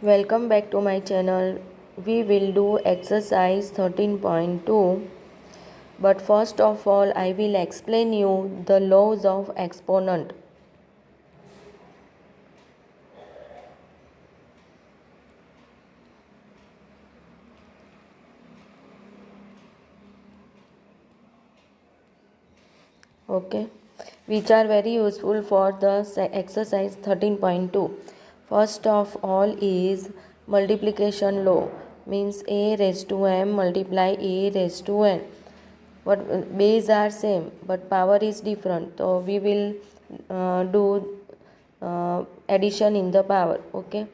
Welcome back to my channel. We will do exercise 13.2, but first of all I will explain you the laws of exponent. Okay, which are very useful for the exercise 13.2. First of all is multiplication law, means a raised to m multiply a raised to n. What base are same but power is different, so we will do addition in the power. Okay,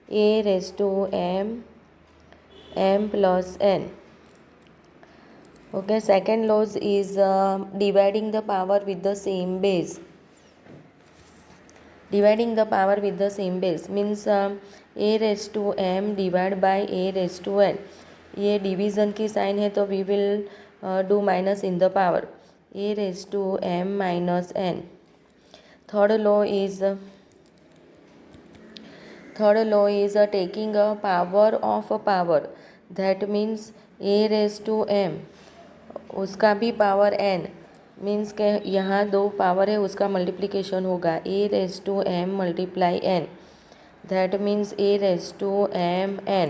a raised to m plus n. Okay, second laws is dividing the power with the same base. Dividing the power with the same base means a raised to m divided by a raised to n. ये division की sign है तो we will do minus in the power a raised to m minus n. Third law is taking a power of a power, that means a raised to m उसका भी power n, means के यहाँ दो power है उसका multiplication होगा a raise to m multiply n, that means a raise to m n.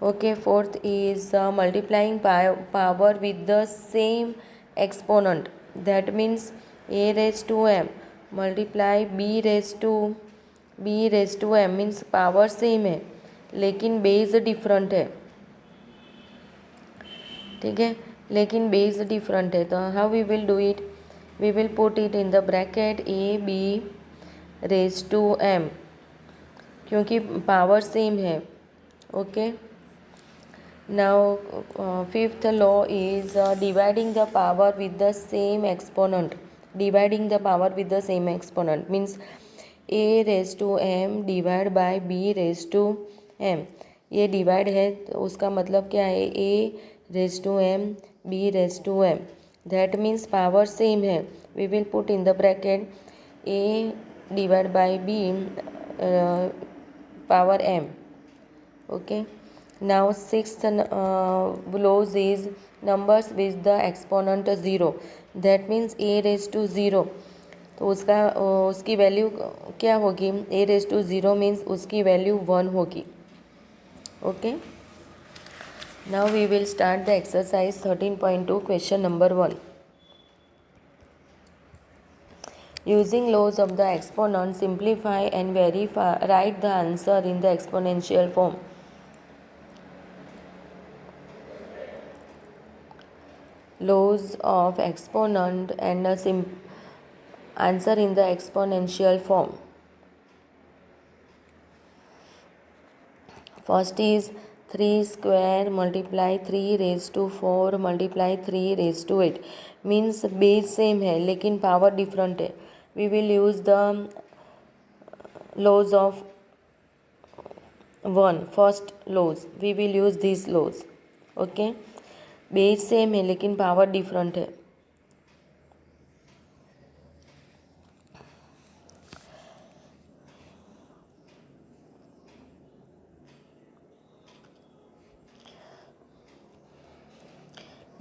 Okay, fourth is multiplying power with the same exponent, that means a raise to m multiply b raise to m, means power same है लेकिन base different है. ठीक है, लेकिन base different है तो how we will do it, we will put it in the bracket a b raise to m, क्योंकि power same है. Okay, now fifth law is dividing the power with the same exponent. Dividing the power with the same exponent means a raise to m divide by b raise to m. ये divide है तो उसका मतलब क्या है, a raise to m b raise to M, that means power same है. We will put in the bracket a divide by b power m. Okay, now sixth laws is numbers with the exponent zero, that means a raise to zero, तो उसकी value क्या होगी, a raise to zero means उसकी value 1 होगी. Okay, now we will start the exercise 13.2. Question number 1. Using laws of the exponent, simplify and verify, write the answer in the exponential form. Laws of exponent and answer in the exponential form. First is 3 square multiply 3 raised to 4 multiply 3 raised to 8, means base same है लेकिन power different है. We will use the laws of one, first laws we will use this laws. Okay, base same है लेकिन power different है.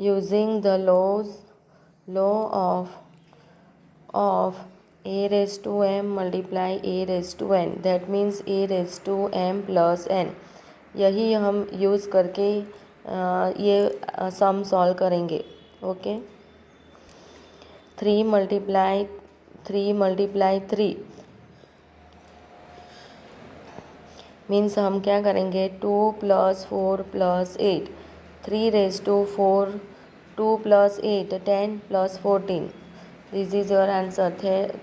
Using the law of a raised to m multiply a raised to n, that means a raised to m plus n. यही हम use करके ये sum solve करेंगे. Okay, 3 multiply 3 means हम क्या करेंगे, 2 plus 4 plus 8, 3 raise to 4, 2 plus 8 10 plus 14, this is your answer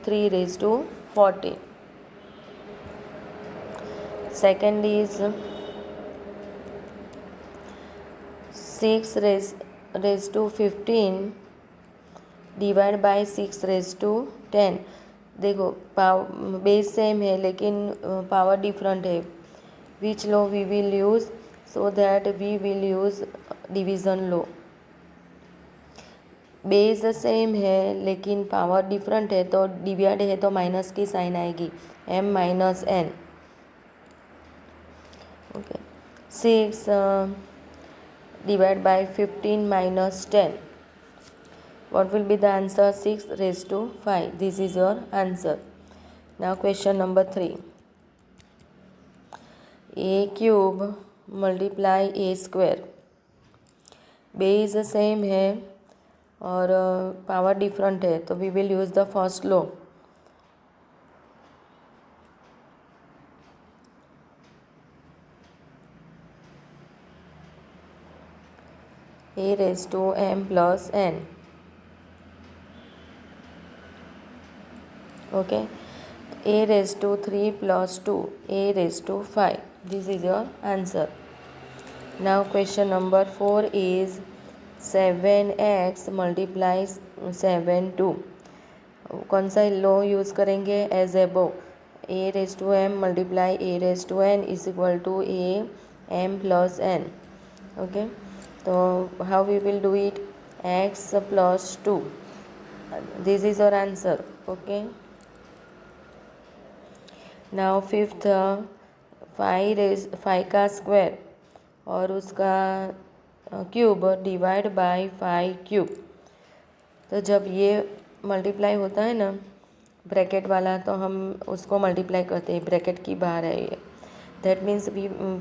3 raise to 14. Second is 6 raise to 15 divide by 6 raise to 10. देखो base same है लेकिन पावर डिफरेंट है. Which law we will use, so that we will use division law. Base same है लेकिन power different है तो divide है तो माइनस की साइन आएगी, m minus n. Okay, 6 divided by 15 minus 10. What will be the answer? 6 raised to 5. This is your answer. Now question number 3. A cube multiply a square. Base same है और power different है, तो we will use the first law. A raised to m plus n. Okay, a raised to 3 plus 2, a raised to 5. This is your answer. Now question number 4 is 7x multiplies 7 2. कौन सा law use करेंगे? As above, a raised to m multiply a raised to n is equal to a m plus n. Okay, तो how we will do it? x plus 2. This is your answer. Okay, now fifth, 5 का square और उसका cube divide by 5 cube. तो जब ये multiply होता है ना ब्रैकेट वाला, तो हम उसको मल्टीप्लाई करते हैं, ब्रैकेट की बाहर है ये. That means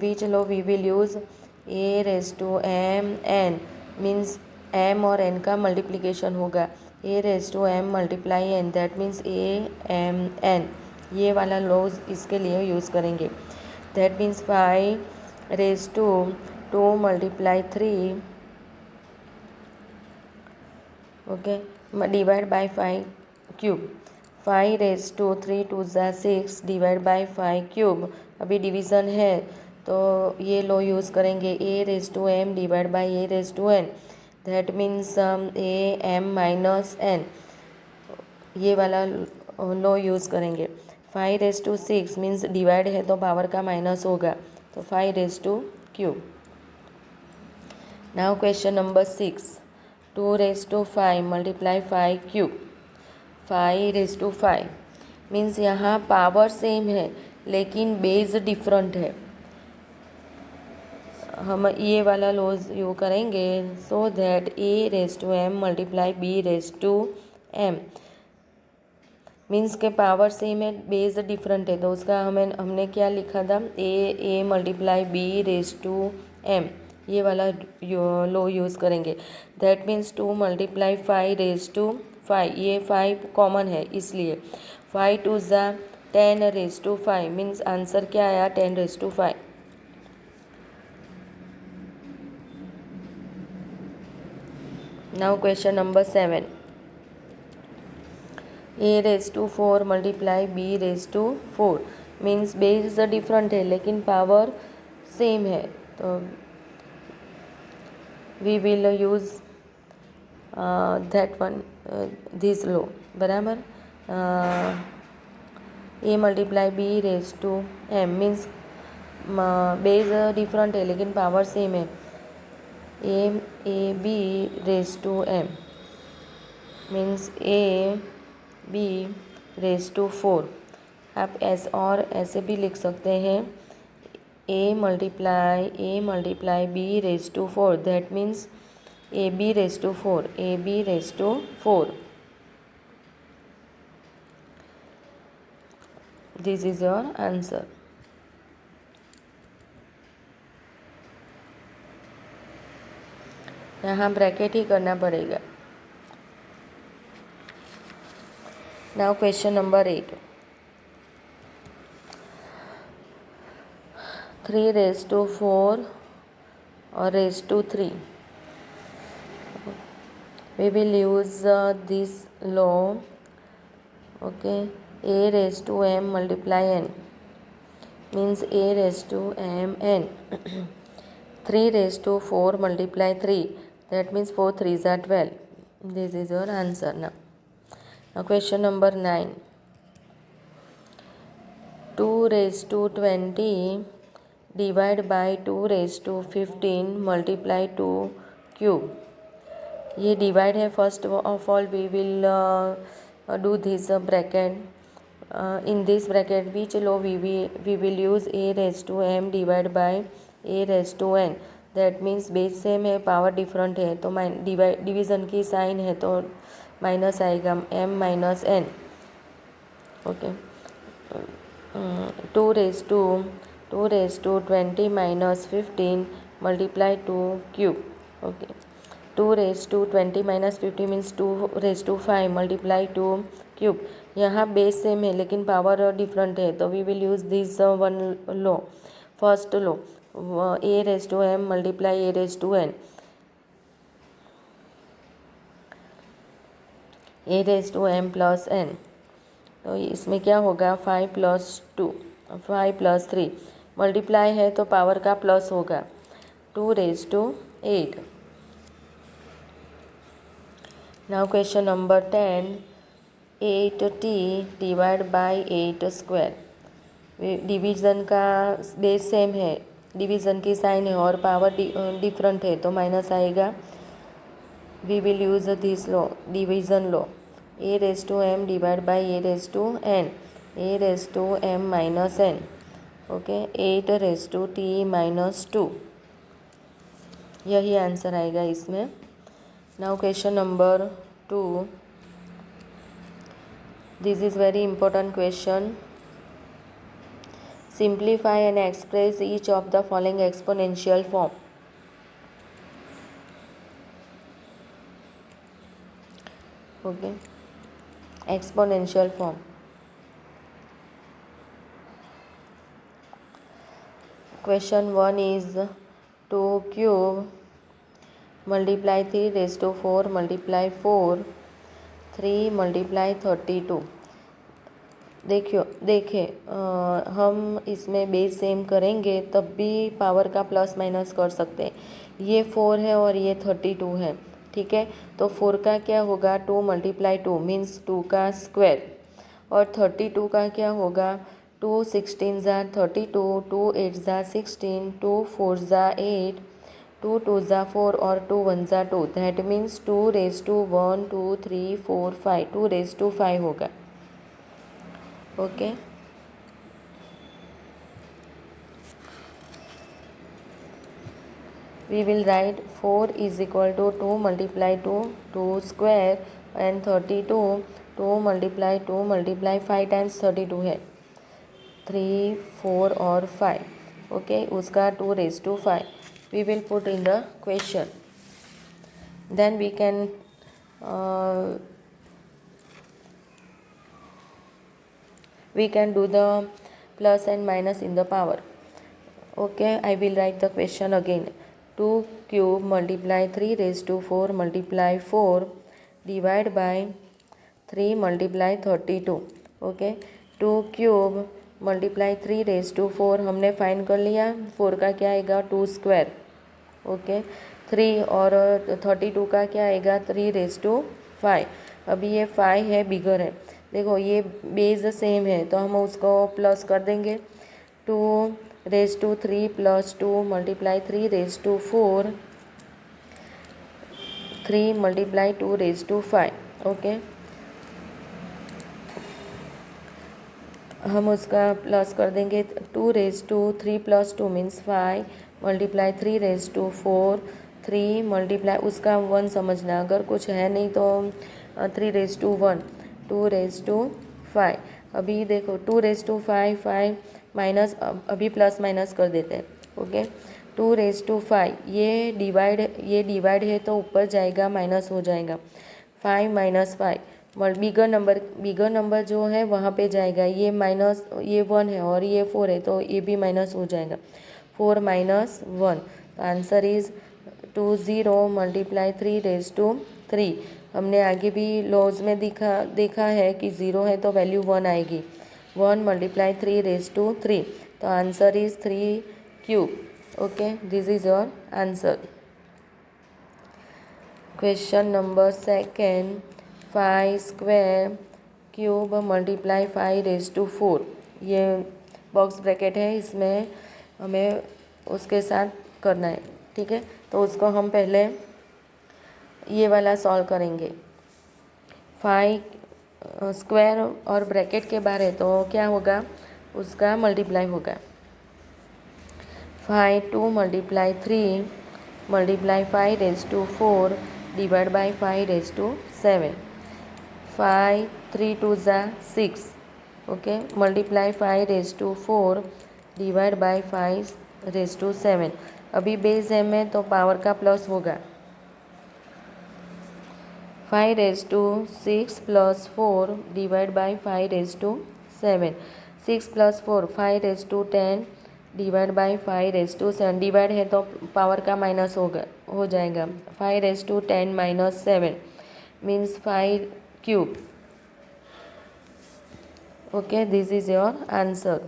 which law we will use a raise to m n. Means m और n का मल्टीप्लिकेशन होगा. a raise to m multiply n, that means a m n. ये वाला लॉज इसके लिए यूज़ करेंगे. That means 5 raise to 2 multiply 3. Okay, divide by 5 cube. 5 raise to 3 2 ज़ा 6 divide by 5 cube. अभी डिवीज़न है तो ये लो यूज़ करेंगे. a raise to m divide by a raise to n. That means a m minus n. ये वाला law use करेंगे. 5 raise to 6 means divide है तो पावर का माइनस होगा, तो 5 raise to cube. Now question number 6. 2 raise to 5 multiply 5 cube. 5 raise to 5 means यहाँ power same है लेकिन बेस डिफरेंट है. हम ये वाला लॉज यूँ करेंगे. So that a raise to m multiply b raise to m. Means के पावर सेम है, बेस डिफरेंट है, तो उसका हमने क्या लिखा था? a multiply b raise to m. ये वाला लो यूज़ करेंगे. That means 2 multiply 5 raise to 5. ये 5 कॉमन है इसलिए 5 2 ज़ा 10 रेज टू 5. मीन्स आंसर क्या आया? 10 raise to 5. Now question number 7. a raise to 4 multiply b raise to 4. Means base different है लेकिन पावर सेम है, तो we will use that one, this law. बराबर. a multiply b raise to m means base different है लेकिन power same है. a b raise to m means a b raise to 4. आप ऐसे भी लिख सकते हैं. a multiply b raise to 4. That means a b raise to 4. a b raise to 4. This is your answer. यहाँ bracket ही करना पड़ेगा. Now question number 8. 3 raise to 4 और raise to 3. we will use this law. Okay, a raised to m multiply n means a raised to m n. 3 raised to 4 multiply 3, that means 4 3s are 12. This is your answer. Now question number 9. 2 raised to 20 divide by 2 raised to 15 multiply 2 cube. ये divide है. First of all we will do this bracket. in this bracket which law we will use a raised to m divided by a raised to n. That means base same है, power different है, तो division की sign है तो minus आएगा m minus n. Okay. 2 raised to 20 minus 15 multiply 2 cube. Okay. 2 raised to 20 minus 50 means 2 raised to 5 multiply 2 cube. यहाँ base same है लेकिन पावर डिफरेंट है तो we will use this one law. First law a raised to m multiply a raised to n. a raised to m plus n. तो इसमें क्या होगा 5 plus 2 5 plus 3 multiply है तो पावर का प्लस होगा 2 raised to 8. Now question number 10. 8t divide by 8 square. Division का base same है, डिवीज़न की साइन है और पावर डिफरेंट है तो माइनस आएगा. We will use this law, division law. a raised to m divided by a raised to n. a raised to m minus n. Okay. 8 raised to t minus 2. यही answer आएगा इसमें. Now question number 2. This is very important question. Simplify and express each of the following exponential form. Okay. exponential form. Question 1 is 2 cube multiply 3 raised to 4 multiply 4 3 multiply 32. देखें हम इसमें base same करेंगे तब भी power का plus minus कर सकते हैं. ये 4 है और ये 32 है. ठीक है, तो 4 का क्या होगा 2 मल्टीप्लाई 2 मीन्स 2 का स्क्वायर. और 32 का क्या होगा 2 16 ज़ा 32 2 8 ज़ा 16 2 4 ज़ा 8 2 2 ज़ा 4 और 2 1 ज़ा 2. That means 2 raised to 1 2 3 4 5 2 raised to 5 होगा. Okay. We will write 4 is equal to 2 multiply 2 2 square and 32 2 multiply 2 multiply 5 times 32 है 3 4 और 5. ओके. उसका 2 raised to 5 we will put in the question. Then we can do the plus and minus in the power. Okay, I will write the question again. 2 cube multiply 3 raised to 4 multiply 4 divide by 3 multiply 32. Okay. 2 cube multiply 3 raised to 4 हमने find कर लिया. 4 का क्या आएगा 2 square. Okay. 3 और 32 का क्या आएगा 3 raised to 5. अभी ये 5 है बिगर है. देखो ये बेस सेम है तो हम उसको प्लस कर देंगे. 2 raised to 3 plus 2 multiply 3 raised to 4 3 multiply 2 raised to 5. Okay. हम उसका प्लस कर देंगे. 2 raised to 3 plus 2 means 5 multiply 3 raised to 4 3 multiply उसका 1 समझना. अगर कुछ है नहीं तो 3 raised to 1 2 raised to 5. अभी देखो 2 raised to 5 5 माइनस अभी प्लस माइनस कर देते हैं. ओके. 2 raised to 5 ये डिवाइड है तो ऊपर जाएगा माइनस हो जाएगा. 5 माइनस 5 बिगर नंबर जो है वहाँ पे जाएगा. ये माइनस ये 1 है और ये 4 है तो ये भी माइनस हो जाएगा. 4 माइनस 1. तो answer is 20 multiply 3 raised to 3. हमने आगे भी लॉज में देखा है कि 0 है तो वैल्यू 1 आएगी. 1 multiply 3 raised to 3. तो answer is 3 cube. Okay. This is your answer. Question number 2. 5 square cube multiply 5 raised to 4. ये बॉक्स ब्रैकेट है, इसमें हमें उसके साथ करना है. ठीक है, तो उसको हम पहले ये वाला सॉल्व करेंगे. 5 स्क्वायर और ब्रैकेट के बाहर है तो क्या होगा, उसका मल्टीप्लाई होगा। 5 2 multiply 3 multiply 5 raise to 4 divide by 5 raise to 7। 5 3 2 ज़ा 6, okay, multiply 5 raise to 4 divide by 5 raise to 7। अभी बेस है में तो पावर का प्लस होगा। 5 raise to 6 plus 4 divide by 5 raise to 7। 6 plus 4 5 raise to 10 divide by 5 raise to 7। Divide है तो power का माइनस होगा, हो जाएगा। 5 raise to 10 minus 7 means 5 cube. Okay, this is your answer.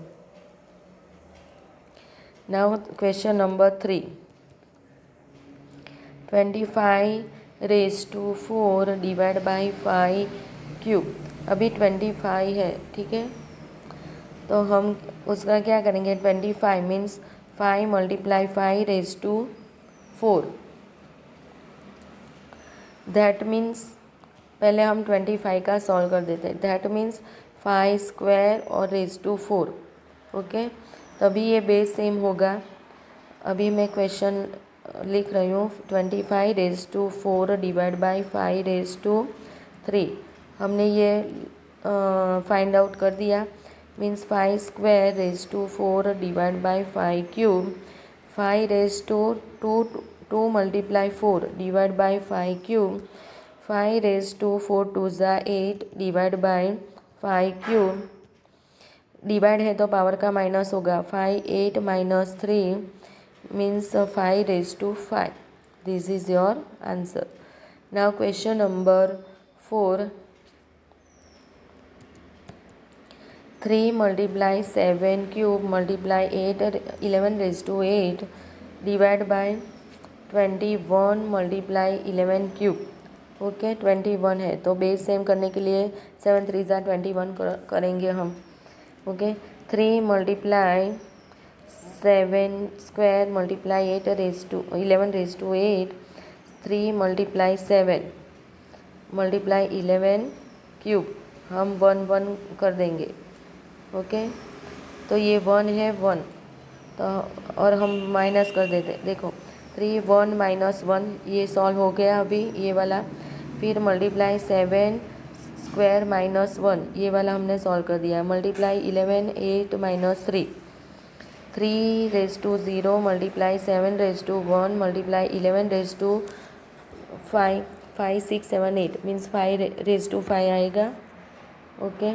Now question number 3। 25 raise to 4 divide by 5 cube. अभी 25 है, ठीक है, तो हम उसका क्या करेंगे, 25 means 5 multiply 5 raise to 4। That means पहले हम 25 का सॉल्व कर देते हैं। दैट मीन्स 5 स्क्वायर और रेज टू 4, ओके, तभी ये बेस सेम होगा। अभी मैं क्वेश्चन लिख रही हूँ। 25 raise to 4 divide by 5 raise to 3। हमने ये फाइंड आउट कर दिया। Means 5 square raise to 4 divide by 5 cube. 5 raise to 2 multiply 4 divide by 5 cube. 5 raise to 4 2 ज़ा 8 डिवाइड बाई 5 क्यूब। डिवाइड है तो पावर का माइनस होगा। 5 8 minus 3 means 5 raised to 5. This is your answer. Now question number 4. 3 multiply 7 cube multiply 11 raised to 8 divide by 21 multiply 11 cube. Okay, 21 है तो base same करने के लिए 7 3 ज़ा 21 करेंगे हम। Okay, 3 multiply 7 square multiply 8 raise to 11 raise to 8। 3 multiply 7 multiply 11 cube. हम 1 1 कर देंगे, ओके, तो ये 1 है 1 तो, और हम माइनस कर देते। देखो 3 1 माइनस 1 ये सॉल्व हो गया अभी ये वाला। फिर मल्टीप्लाई 7 स्क्वायर माइनस 1 ये वाला हमने सॉल्व कर दिया। Multiply 11 8 minus 3। 3 raise to 0 multiply 7 raise to 1 multiply 11 raise to 5 5 6 7 8 means 5 raise to 5 आएगा। ओके,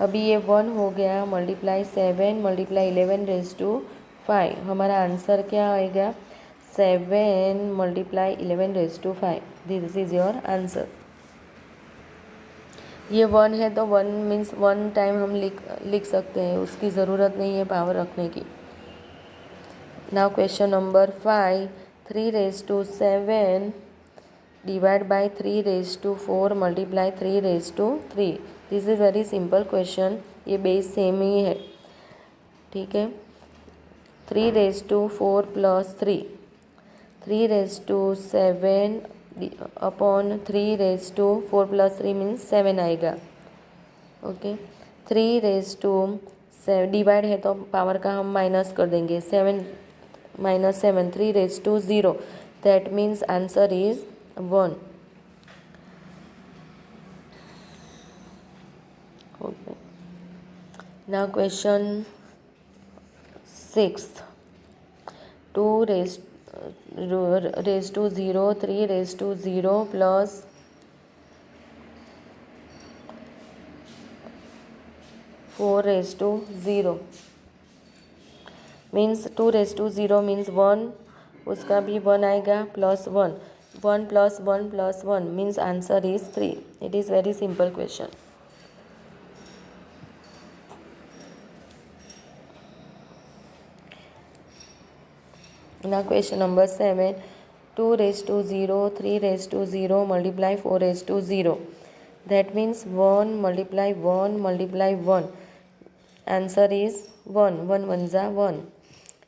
अभी ये 1 हो गया। Multiply 7 multiply 11 raise to 5। हमारा आंसर क्या आएगा, 7 multiply 11 raise to 5। This is your answer. ये 1 है तो 1 मीन्स 1 टाइम हम लिख सकते हैं, उसकी ज़रूरत नहीं है पावर रखने की। Now question number 5. 3 raised to 7 divide by 3 raised to 4 multiply 3 raised to 3. This is very simple question. ये बेस सेम ही है, ठीक है। 3 raised to 4 plus 3। 3 raised to 7 upon 3 raised to 4 plus 3 means 7 आएगा। ओके, 3 raised to 7 डिवाइड है तो power का हम minus कर देंगे। 7 minus 7 3 raised to 0, that means answer is 1. Okay, now question 6. 2 raised to 0 3 raised to 0 plus 4 raised to 0 means 2 raise to 0 means 1, उसका भी 1 आएगा plus 1 1 plus 1 plus 1 means answer is 3। It is very simple question. Now question number 7. 2 raised to 0 3 raised to 0 multiply 4 raised to 0. That means 1 multiply 1 multiply 1. Answer is 1 1 1 ज़ा 1।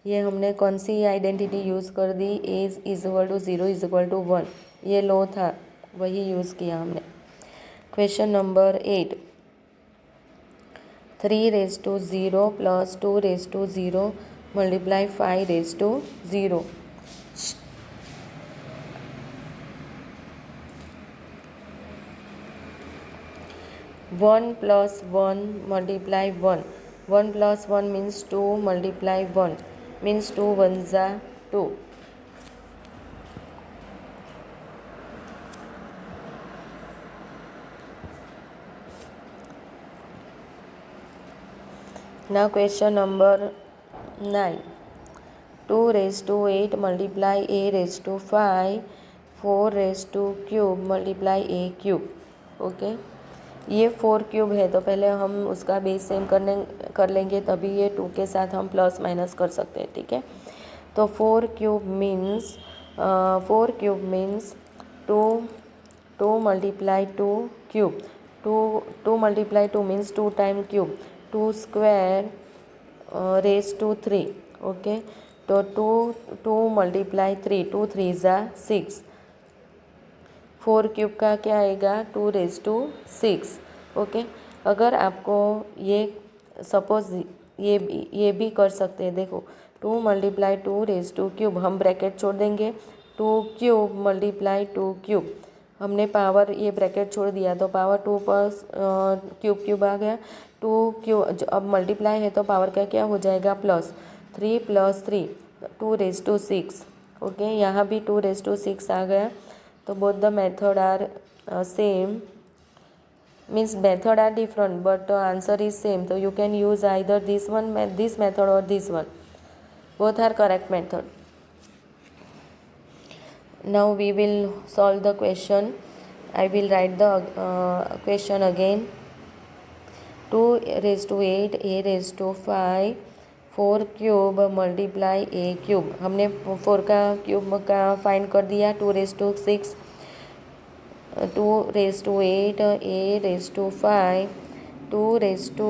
ये हमने कौन सी identity use कर दी, A is equal to 0 is equal to 1। ये लो था वही use किया हमने। Question number 8. 3 raised to 0 plus 2 raised to 0 multiply 5 raised to 0. 1 plus 1 multiply 1. 1 plus 1 means 2 multiply 1 means 2 ones are 2. Now question number 9. 2 raised to 8 multiply a raised to 5. 4 raised to cube multiply a cube. Okay, ये 4 cube है तो पहले हम उसका base same कर लेंगे, तभी ये 2 के साथ हम प्लस माइनस कर सकते हैं. ठीक है, तो 4 cube means 2 multiply 2 cube. 2 multiply 2 means 2 time cube. 2 square raise to 3. Okay, तो 2 मल्टीप्लाई 3. 2 3 ज़ा 6. 4 क्यूब का क्या आएगा? 2 रेज टू 6. ओके, अगर आपको ये सपोज ये भी कर सकते हैं. देखो 2 मल्टीप्लाई 2 रेज टू क्यूब, हम ब्रैकेट छोड़ देंगे. 2 क्यूब मल्टीप्लाई 2 क्यूब, हमने पावर ये ब्रैकेट छोड़ दिया तो पावर 2 पर क्यूब आ गया. 2 क्यूब अब मल्टीप्लाई है तो पावर का क्या हो जाएगा? Plus. 3 plus 3 2 raise to 6. Okay, यहाँ भी 2 रेज टू 6 आ गया. तो both the method are same, means method are different but the answer is same. So you can use either this method or this one. Both are correct method. Now we will solve the question. I will write the question again. 2 raised to 8 a raised to 5 4 cube multiply a cube. हमने 4 का cube का find कर दिया. 2 raised to 6, 2 raised to 8 a raised to 5 2 raised to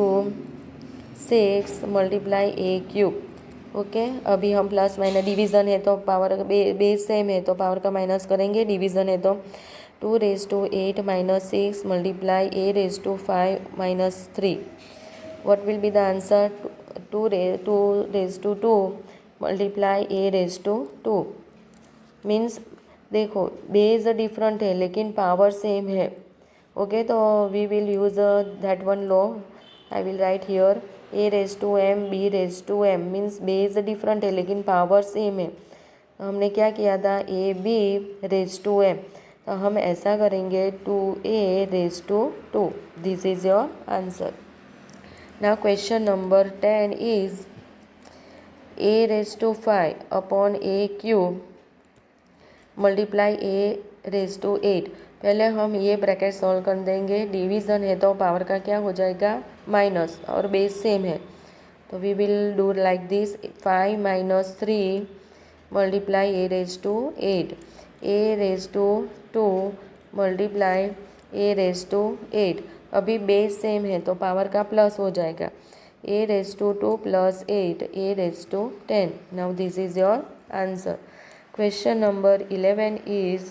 6 multiply a cube. Okay, अभी हम plus minus division है तो power base same है तो पावर का माइनस करेंगे. डिवीज़न है तो 2 raised to 8 minus 6 multiply a raised to 5 minus 3. What will be the answer? 2 raised to 2 multiply a raised to 2 means देखो बेस डिफरेंट है लेकिन पावर सेम है. ओके, तो we will use that one law. I will write here a raised to m b raised to m means base different है लेकिन power same है. हमने क्या किया था? a b raised to m, तो हम ऐसा करेंगे 2a raised to 2. This is your answer. Now question number 10 is a raised to 5 upon a cube multiply a raise to 8. पहले हम ये ब्रैकेट सॉल्व कर देंगे. डिवीज़न है तो पावर का क्या हो जाएगा? माइनस, और बेस सेम है तो we will do like this. 5 minus 3 multiply a raise to 8. a raise to 2 multiply a raise to 8. अभी बेस सेम है तो पावर का प्लस हो जाएगा. a raise to 2 plus 8 a raise to 10. Now this is your answer. Question number 11 is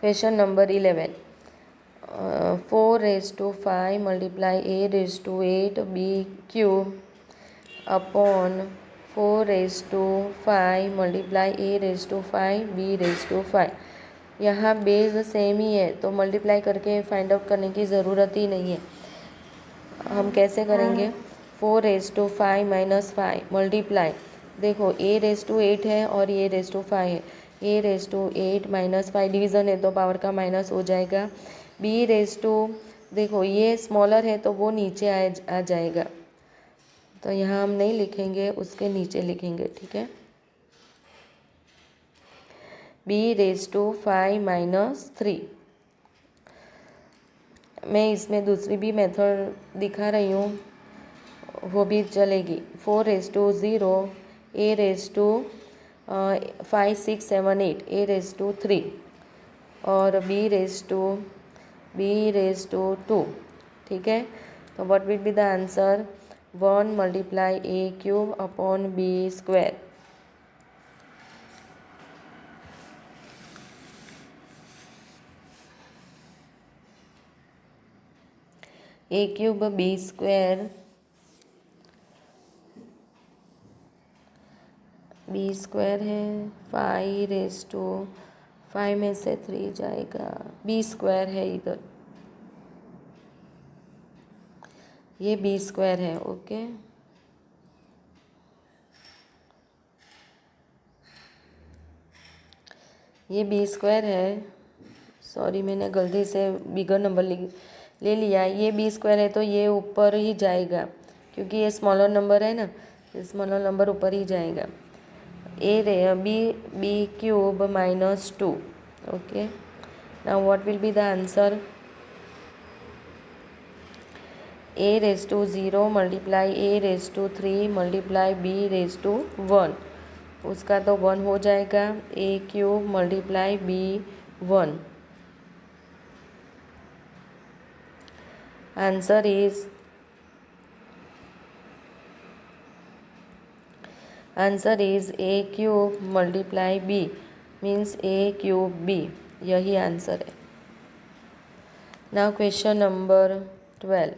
question number 11. 4 raised to 5 multiply a raised to 8 b cube upon 4 raised to 5 multiply a raised to 5 b raised to 5. यहाँ base same ही है तो multiply करके find out करने की ज़रूरत ही नहीं है. हम कैसे करेंगे? 4 raised to 5 minus 5 मल्टीप्लाई. देखो a raised to 8 है और ये raised to 5 है. a raised to 8 minus 5 division है तो पावर का माइनस हो जाएगा. b raised to, देखो ये स्मॉलर है तो वो नीचे आ जाएगा तो यहाँ हम नहीं लिखेंगे, उसके नीचे लिखेंगे. ठीक है, b raised to 5 minus 3. मैं इसमें दूसरी भी मेथड दिखा रही हूँ, वो भी चलेगी. 4 raised to 0 a raised to 5 6 7 8 a raised to 3 और b raised to 2. ठीक है, तो what will be the answer? 1 multiply a cube upon b square. A cube B square, B square है 5 में से 3 जाएगा, बी स्क्वायर है इधर, ये बी स्क्वायर है। ओके, ये बी स्क्वायर है, सॉरी मैंने गलती से बिगर नंबर ले लिया। ये बी स्क्वायर है तो ये ऊपर ही जाएगा क्योंकि ये स्मॉलर नंबर है ना, ये स्मॉलर नंबर ऊपर ही जाएगा। A ray b cube -2। Okay, now what will be the answer? A raise to 0 multiply a raise to 3 multiply b raise to 1, उसका तो 1 हो जाएगा। A cube multiply b 1, answer is a cube multiply b means a cube b, यही answer है। Now question number 12।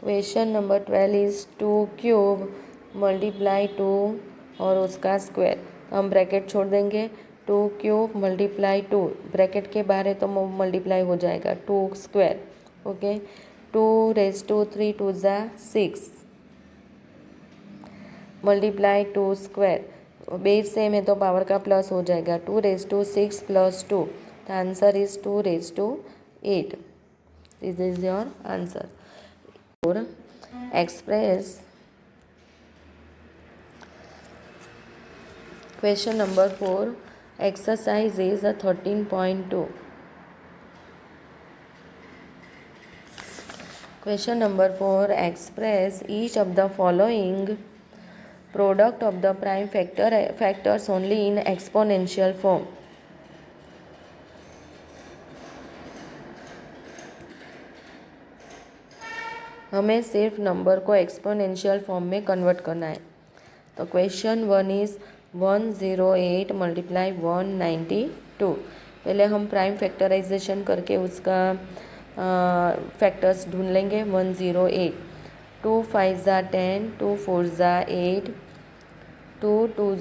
Question number 12 is 2 cube multiply 2 और उसका square. हम bracket छोड़ देंगे, 2 क्यूब मल्टीप्लाई 2, ब्रैकेट के बाहर है तो मल्टीप्लाई हो जाएगा 2 स्क्वायर। ओके, 2 रेज टू 3 2 ज़ा 6 मल्टीप्लाई 2 स्क्वायर, बेस सेम है तो पावर का प्लस हो जाएगा, 2 raise to 6 plus 2, the answer is 2 raise to 8। This is your answer. और express question number 4, exercise is 13.2। Question number 4, express each of the following product of the prime factors only in exponential form. हमें सिर्फ number को exponential form में convert करना है। तो question 1 is 108 multiply 192। पहले हम प्राइम फैक्टराइजेशन करके उसका फैक्टर्स ढूंढ लेंगे। 108, 2 5 ज़ा 10, 2 4 ज़ा 8, 2 2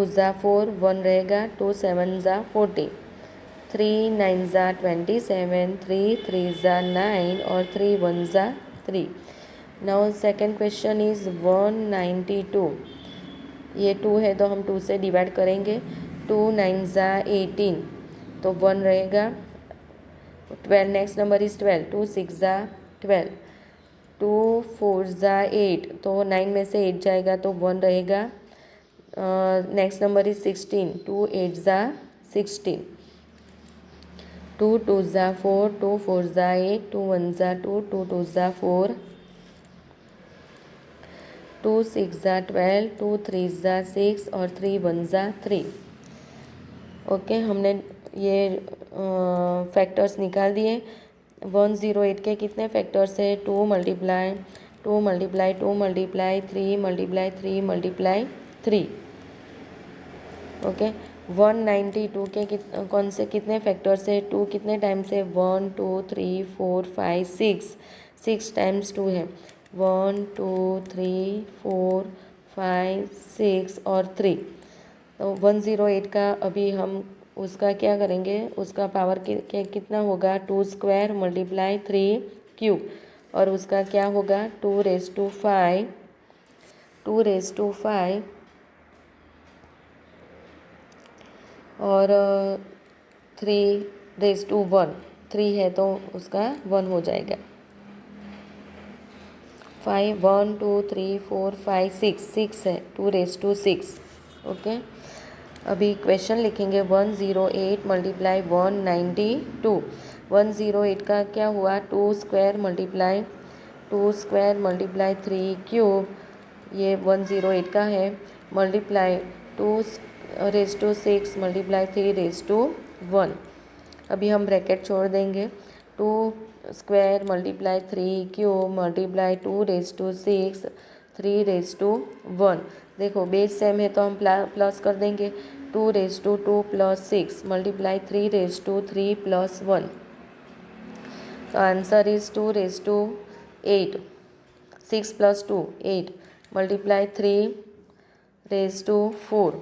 ज़ा 4, 1 रहेगा, 2 7 ज़ा 40, 3 9 ज़ा 27, 3 3 ज़ा 9 और 3 1 ज़ा 3। Now second question is 192। ये 2 है तो हम 2 से डिवाइड करेंगे, 2 9 ज़ा 18 तो 1 रहेगा, 12 नेक्स्ट नंबर इज 12, 2 6 ज़ा 12, 2 4 ज़ा 8 तो 9 में से 8 जाएगा तो 1 रहेगा। नेक्स्ट नंबर इज 16, 2 8 ज़ा 16, 2 2 ज़ा 4, 2 4 ज़ा 8, 2 1 ज़ा 2, 2 2 ज़ा 4, 2 6 ज़ा 12, 2 3 ज़ा 6 और 3 1 ज़ा 3। ओके, हमने ये फैक्टर्स निकाल दिए। 108 के कितने फैक्टर्स है? 2 multiply 2 multiply 2 multiply 3 multiply 3 multiply 3। Okay, 192 के कौन से कितने फैक्टर्स है? 2 कितने टाइम्स है? 1 2 3 4 5 6, 6 टाइम्स 2 है, 1 2 3 4 5 6 और 3। तो 108 का अभी हम उसका क्या करेंगे, उसका पावर कितना होगा? 2 स्क्वायर मल्टीप्लाई 3 क्यूब, और उसका क्या होगा? 2 रेज टू 5, 2 रेज टू 5 और 3 रेज टू 1, 3 है तो उसका 1 हो जाएगा। 5 1 2 3 4 5 6 है, 2 रेज टू 6। ओके, अभी क्वेश्चन लिखेंगे 108 मल्टीप्लाई 192। 108 का क्या हुआ? 2 स्क्वायर मल्टीप्लाई 3 क्यूब, ये 108 का है, multiply 2 raise to 6 multiply 3 raise to 1। अभी हम ब्रैकेट छोड़ देंगे, 2 square multiply 3 cube multiply 2 raise to 6 3 raise to 1। देखो बेस सेम है तो हम प्लस कर देंगे, 2 raise to 2 plus 6 multiply 3 raise to 3 plus 1। तो answer is 2 raised to 8. 6 plus 2 8 multiply 3 raised to 4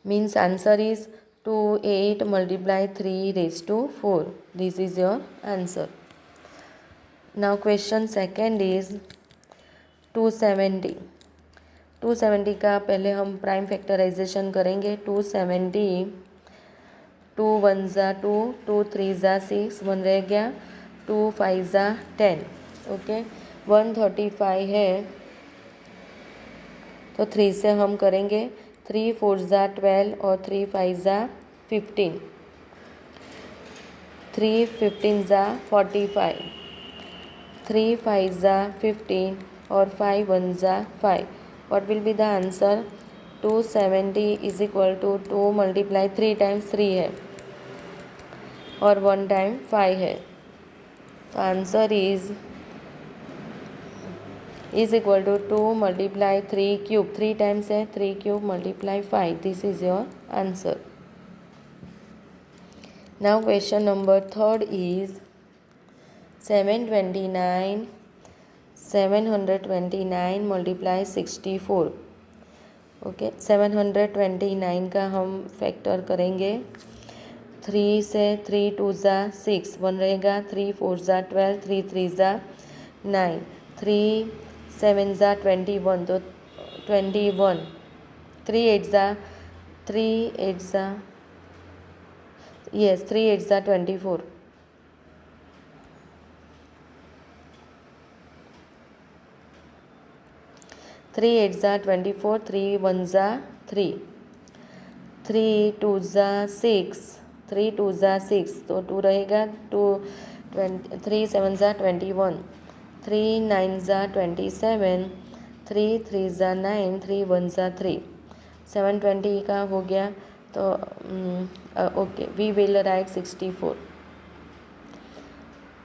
means answer is 2 8 multiply 3 raised to 4. This is your answer. Now question second is 270. 270 का पहले हम prime factorisation करेंगे. 270 2 1 ज़ा 2 2 3 ज़ा 6 1 रह गया 2 5 ज़ा 10. ओके 135 है तो 3 से हम करेंगे 3 4 ज़ा 12 और 3 5 ज़ा 15. 3 15 ज़ा 45. 3 5 ज़ा 15 और 5 1 ज़ा 5. What will be the answer? 270 is equal to 2 multiply 3 times 3 है और 1 टाइम 5 है. तो answer is equal to 2 multiply 3 cube. 3 times है 3 cube multiply 5. This is your answer. Now question number third is 729 multiply 64. Okay 729 का हम factor करेंगे. 3 से 3 2 ज़ा 6 1 रहेगा 3 4 ज़ा 12 3 3 ज़ा 9 3 7 ज़ा 21 तो 21 3 8 ज़ा 3 8 ज़ा 24. 3 8 ज़ा 24 3 1 ज़ा 3 3 2 ज़ा 6 3 2 ज़ा 6 तो 2 रहेगा 3 7 ज़ा 21 3 9 ज़ा 27 3 3 ज़ा 9 3 1 ज़ा 3. 720 का हो गया तो ओके वी विल राइट 64.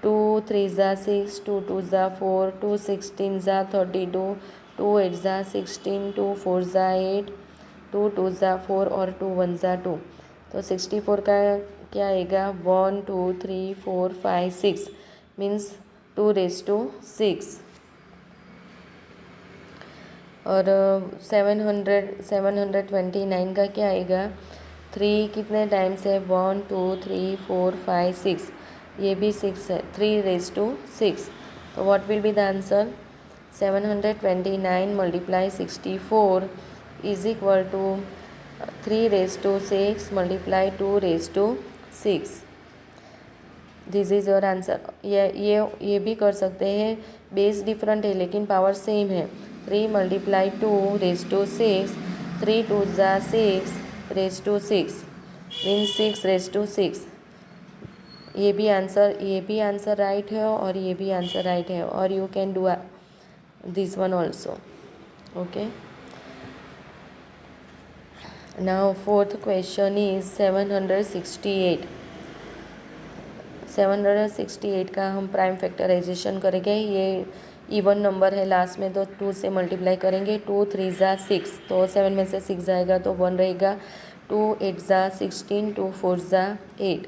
2 3 ज़ा 6 2 2 ज़ा 4 2 16 ज़ा 32 2 8 ज़ा 16 2 4 ज़ा 8 2 2 ज़ा 4 और 2 1 ज़ा 2. तो 64 का क्या आएगा 1 2 3 4 5 6 मीन्स 2 raised to 6. और 729 का क्या आएगा 3 कितने टाइम्स है 1 2 3 4 5 6 ये भी 6 है 3 raised to 6. तो what will be the answer 729 multiply 64 is equal to 3 raised to 6 multiply 2 raised to 6. This is your answer. ये भी कर सकते हैं. बेस डिफरेंट है लेकिन पावर सेम है. 3 multiply 2 raised to 6 3 2 ज़ा 6 raised to 6 means 6 raised to 6. ये भी आंसर राइट है और ये भी आंसर राइट है और you can do this one also. Okay, now fourth question is 768. 768 का हम प्राइम फैक्टराइजेशन करेंगे. ये इवन नंबर है लास्ट में तो 2 से मल्टीप्लाई करेंगे. 2 3 ज़ा 6 तो 7 में से 6 जाएगा तो 1 रहेगा. 2 8 ज़ा 16 2 4 ज़ा 8.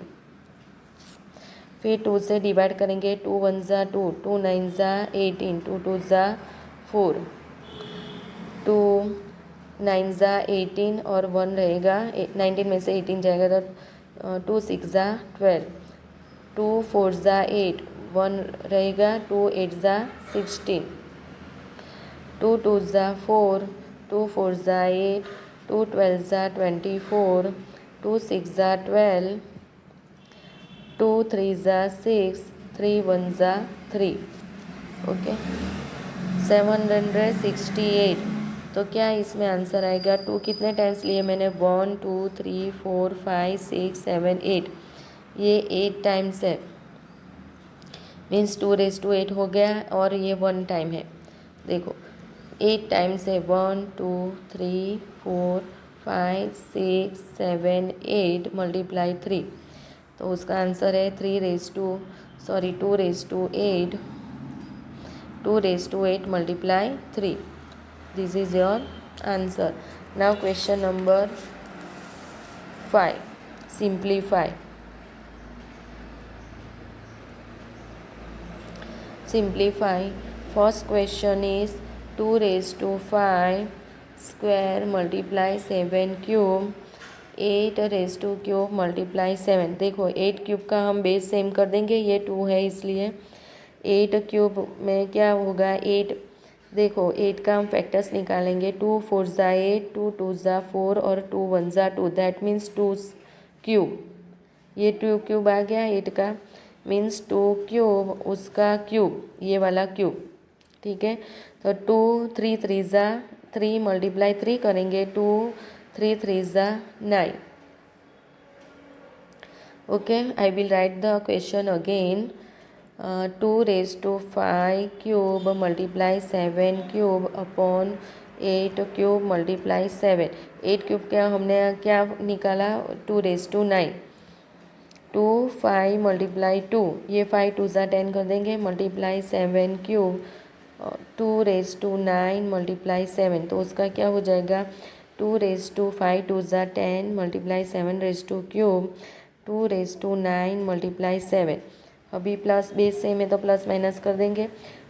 फिर 2 से डिवाइड करेंगे. 2 1 ज़ा 2 2 9 ज़ा 18 2 2 ज़ा 4 2 9 ज़ा 18 और 1 रहेगा. 19 में से 18 जाएगा तो 2 6 ज़ा 12 2 4 ज़ा 8 1 रहेगा. 2 8 ज़ा 16 2 2 ज़ा 4 2 4 ज़ा 8 2 12 ज़ा 24 2 6 ज़ा 12 2 3 ज़ा 6 3 1 ज़ा 3. ओके 768. तो क्या इसमें आंसर आएगा 2 कितने टाइम्स लिए मैंने 1 2 3 4 5 6 7 8 ये 8 टाइम्स है मीन्स 2 raised to 8 हो गया और ये 1 टाइम है. देखो 8 टाइम्स है 1 2 3 4 5 6 7 8 मल्टीप्लाई 3 तो उसका आंसर है 2 raised to 8 2 raised to 8 multiply 3. This is your answer. Now question number 5. Simplify. simplify. First question is 2 raised to 5 square multiply 7 cube 8 raise to cube multiply 7। देखो 8 क्यूब का हम base same कर देंगे, ये 2 है इसलिए 8 क्यूब में क्या होगा 8। देखो 8 का हम फैक्टर्स निकालेंगे, 2 4 ज़ा 8, 2 2 ज़ा 4 और 2 1 ज़ा 2, दैट मीन्स 2 क्यूब। ये 2 क्यूब आ गया 8 का, मीन्स 2 क्यूब उसका क्यूब, ये वाला क्यूब। ठीक है, तो 2 3 3 ज़ा 3 मल्टीप्लाई 3 करेंगे, 2 3 3 ज़ा 9। Okay, I will write the question again. 2 raise to 5 cube multiply 7 cube upon 8 cube multiply 7। 8 cube क्या हमने क्या निकाला 2 रेज टू 9। 2 5 मल्टीप्लाई 2, ये 5 2 ज़ा 10 कर देंगे, multiply 7 cube 2 raise to 9 multiply 7, तो उसका क्या हो जाएगा 2 रेज टू 5 2 ज़ा 10 multiply 7 raise to cube 2 raise to 9 multiply 7। अभी प्लस बेस सेम है तो प्लस माइनस कर देंगे,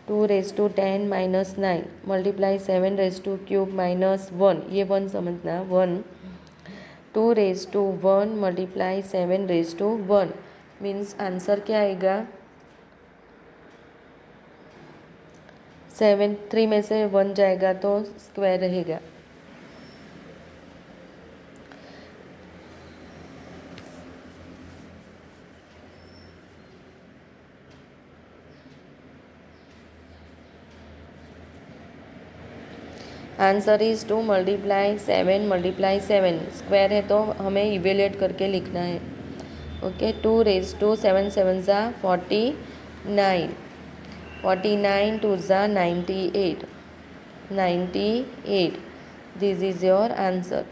2 raise to 10 minus 9 multiply 7 raise to cube minus 1, ये 1 समझना 1। 2 raise to 1 multiply 7 raise to 1, means answer क्या आएगा 7। 3 में से 1 जाएगा तो स्क्वायर रहेगा। Answer is 2 multiply 7 multiply 7, square है तो हमें इवेल्यूएट करके लिखना है। ओके, 2 रेज टू 7 7 ज़ा 49, 49 2 ज़ा 98, 98, this is your answer.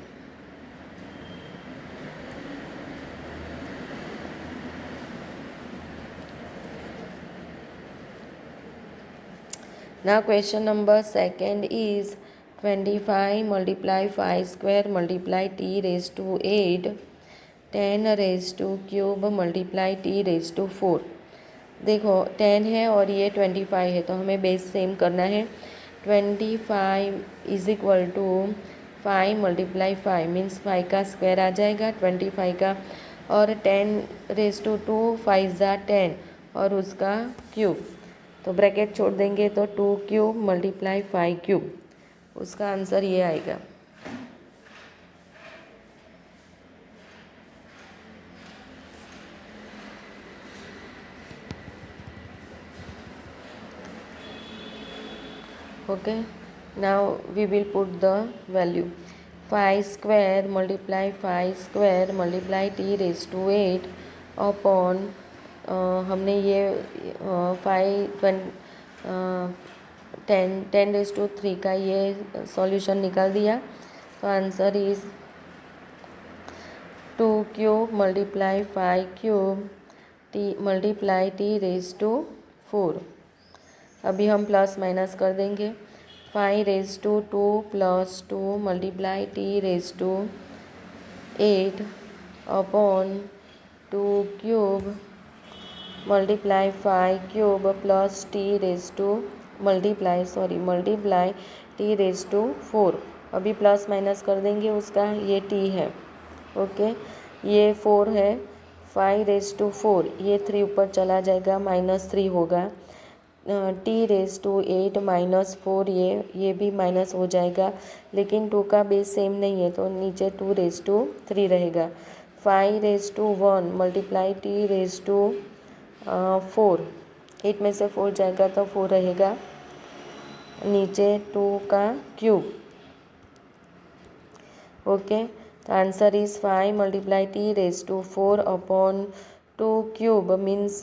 Now question number second is 25 multiply 5 square multiply t raised to 8, 10 raised to cube multiply t raised to 4। देखो 10 है और ये 25 है तो हमें बेस सेम करना है। 25 is equal to 5 multiply 5 means 5 का स्क्वायर आ जाएगा 25 का, और 10 रेज टू 2 5 ज़ा 10 और उसका क्यूब, तो ब्रैकेट छोड़ देंगे तो 2 क्यूब मल्टीप्लाई 5 क्यूब, उसका आंसर ये आएगा। Okay, now we will put the value 5 square multiply 5 square multiply T raise to 8 upon हमने ये 10 रेज टू 3 का ये सॉल्यूशन निकाल दिया, तो answer is 2 cube multiply 5 cube T multiply T raise to 4। अभी हम प्लस माइनस कर देंगे, 5 raise to 2 plus 2 multiply T raise to 8 upon 2 cube multiply 5 cube plus T raise to multiply T raise to 4। अभी plus minus कर देंगे उसका, ये T है। ओके, ये 4 है, 5 रेज टू 4, ये 3 ऊपर चला जाएगा माइनस 3 होगा, टी रेज टू 8 माइनस 4, ये भी माइनस हो जाएगा, लेकिन 2 का बेस सेम नहीं है तो नीचे 2 रेज टू 3 रहेगा। 5 raise to 1 multiply T raise to 4, 8 में से 4 जाएगा तो 4 रहेगा, नीचे 2 का क्यूब। ओके, तो answer is 5 multiply T raise to 4 upon 2 cube means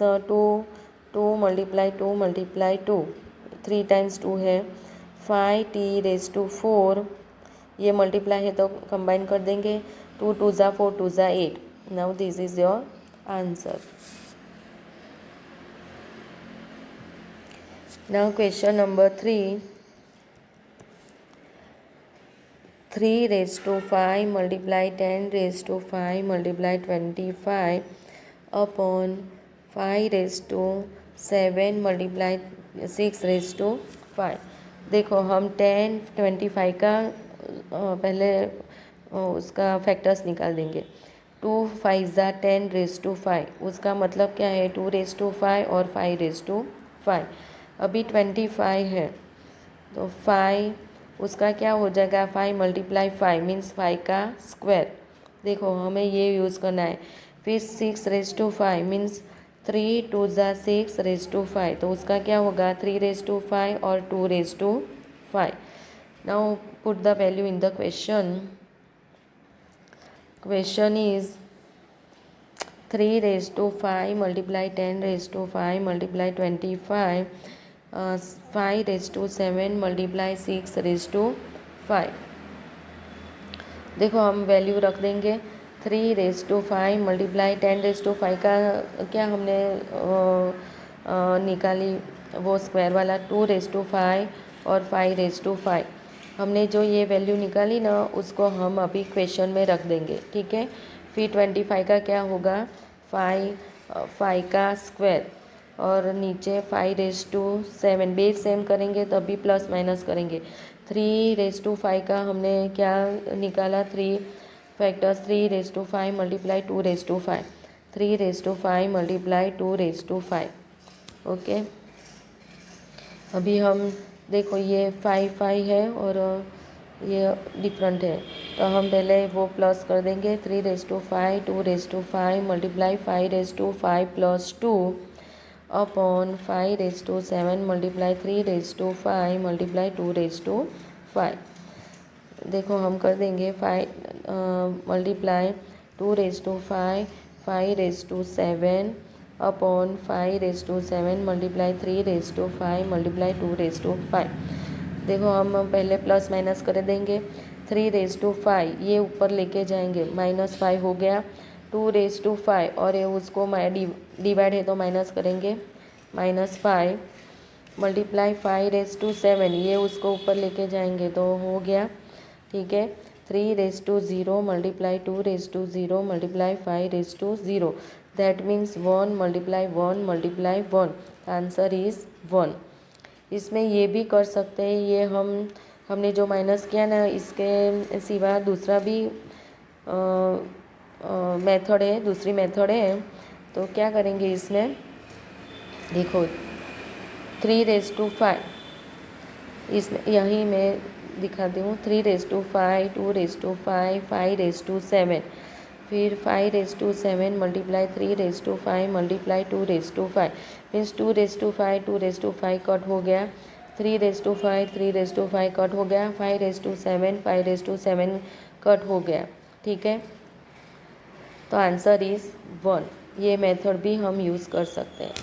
2 multiply 2, 3 times 2 है, 5 टी रेज टू 4, ये मल्टीप्लाई है तो कंबाइन कर देंगे, 2 2 ज़ा 4 2 ज़ा 8। Now this is your answer. Now question number 3 raise to 5 multiply 10 raise to 5 multiply 25 upon 5 raise to 7 multiply 6/5। देखो हम 10, 25 का पहले उसका फैक्टर्स निकाल देंगे। 2 5 × 10⁵ उसका मतलब क्या है 2⁵ और 5⁵। अभी 25 है तो 5 उसका क्या हो जाएगा 5 × 5 मीन्स 5 का स्क्वायर। देखो हमें ये यूज़ करना है। फिर 6⁵ मीन्स 3 × 2 = 6⁵, तो उसका क्या होगा 3⁵ और 2⁵। Now put the value in the question. Question is 3⁵ × 10⁵ × 25 5⁵ × 6⁵। देखो हम वैल्यू रख देंगे। 3⁵ × 10⁵ का क्या हमने निकाली वो स्क्वायर वाला 2⁵ और 5⁵। हमने जो ये वैल्यू निकाली ना उसको हम अभी क्वेश्चन में रख देंगे, ठीक है। फिर 25 का क्या होगा 5 का स्क्वायर और नीचे 5⁻7 बेस सेम करेंगे तभी प्लस माइनस करेंगे। 3⁵ का हमने क्या निकाला 3 फैक्टर्स 3⁵ × 2⁵। 3⁵ × 2⁵। ओके, अभी हम देखो ये 5 है और ये डिफरेंट है तो हम पहले वो प्लस कर देंगे। 3⁵ 5 2⁵ 5 मल्टीप्लाई 5⁵5 + 2 अपॉन 5⁻7 मल्टीप्लाई 3⁵5 मल्टीप्लाई 2⁵5। देखो हम कर देंगे 5 मल्टीप्लाई 2⁵5 5⁻7 अपॉन 5⁻7 मल्टीप्लाई 3⁵5 मल्टीप्लाई 2⁵5। देखो हम पहले प्लस माइनस कर देंगे। 3⁵5 ये ऊपर लेके जाएंगे -5 हो गया। 2⁵5 और ये उसको डिवाइड है तो माइनस करेंगे -5 मल्टीप्लाई 5⁻7 ये उसको ऊपर लेके जाएंगे तो हो गया, ठीक है। 3⁻0 multiply 2⁻0 multiply 5⁻0 that means 1 multiply 1 multiply 1। Answer is 1। इसमें ये भी कर सकते हैं, ये हमने जो माइनस किया ना इसके सिवा दूसरा भी मेथड है, दूसरी मेथड है। तो क्या करेंगे इसमें देखो 3⁵5 इसमें यहीं मैं दिखाती हूँ। 3⁵5 2⁵5 5⁻7 फिर 5⁻7 मल्टीप्लाई 3⁵5 मल्टीप्लाई 2⁵5 मीन्स 2⁵5 2⁵5 कट हो गया। 3⁵5 3⁵5 कट हो गया। 5⁻7 5⁻7 कट हो गया, ठीक है। तो आंसर इज़ 1। ये मेथड भी हम यूज़ कर सकते हैं।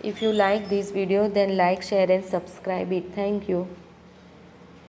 If you like this video then like share and subscribe it. Thank you.